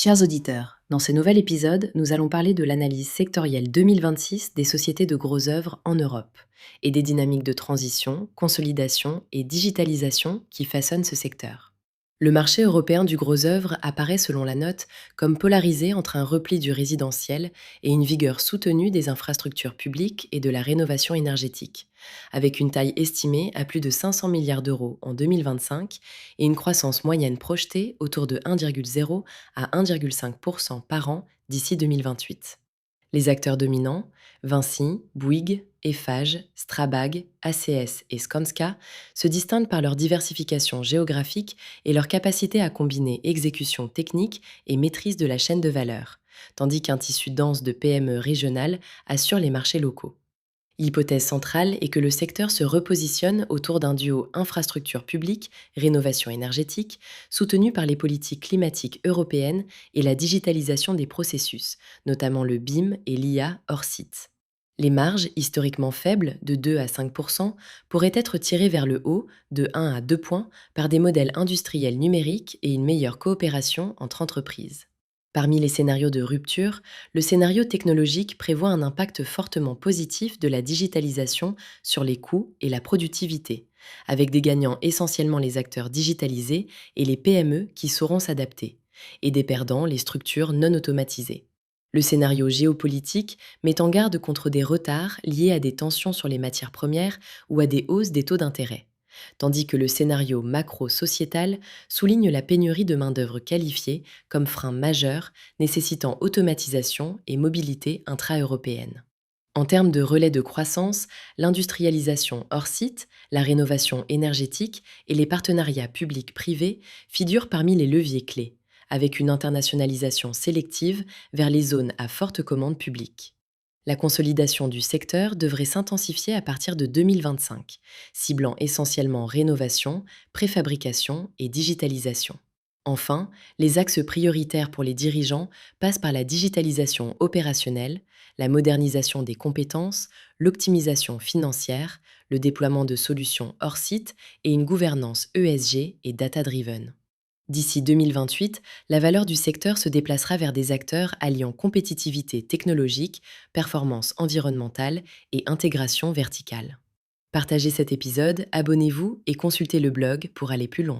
Chers auditeurs, dans ce nouvel épisode, nous allons parler de l'analyse sectorielle 2026 des sociétés de gros œuvres en Europe et des dynamiques de transition, consolidation et digitalisation qui façonnent ce secteur. Le marché européen du gros œuvre apparaît selon la note comme polarisé entre un repli du résidentiel et une vigueur soutenue des infrastructures publiques et de la rénovation énergétique, avec une taille estimée à plus de 500 milliards d'euros en 2025 et une croissance moyenne projetée autour de 1,0 à 1,5% par an d'ici 2028. Les acteurs dominants, Vinci, Bouygues, Eiffage, Strabag, ACS et Skanska, se distinguent par leur diversification géographique et leur capacité à combiner exécution technique et maîtrise de la chaîne de valeur, tandis qu'un tissu dense de PME régionales assure les marchés locaux. L'hypothèse centrale est que le secteur se repositionne autour d'un duo infrastructure publique, rénovation énergétique, soutenu par les politiques climatiques européennes et la digitalisation des processus, notamment le BIM et l'IA hors site. Les marges, historiquement faibles, de 2 à 5 pourraient être tirées vers le haut, de 1 à 2 points, par des modèles industriels numériques et une meilleure coopération entre entreprises. Parmi les scénarios de rupture, le scénario technologique prévoit un impact fortement positif de la digitalisation sur les coûts et la productivité, avec des gagnants essentiellement les acteurs digitalisés et les PME qui sauront s'adapter, et des perdants les structures non automatisées. Le scénario géopolitique met en garde contre des retards liés à des tensions sur les matières premières ou à des hausses des taux d'intérêt, tandis que le scénario macro-sociétal souligne la pénurie de main-d'œuvre qualifiée comme frein majeur nécessitant automatisation et mobilité intra-européenne. En termes de relais de croissance, l'industrialisation hors site, la rénovation énergétique et les partenariats publics-privés figurent parmi les leviers clés, avec une internationalisation sélective vers les zones à forte commande publique. La consolidation du secteur devrait s'intensifier à partir de 2025, ciblant essentiellement rénovation, préfabrication et digitalisation. Enfin, les axes prioritaires pour les dirigeants passent par la digitalisation opérationnelle, la modernisation des compétences, l'optimisation financière, le déploiement de solutions hors site et une gouvernance ESG et data-driven. D'ici 2028, la valeur du secteur se déplacera vers des acteurs alliant compétitivité technologique, performance environnementale et intégration verticale. Partagez cet épisode, abonnez-vous et consultez le blog pour aller plus loin.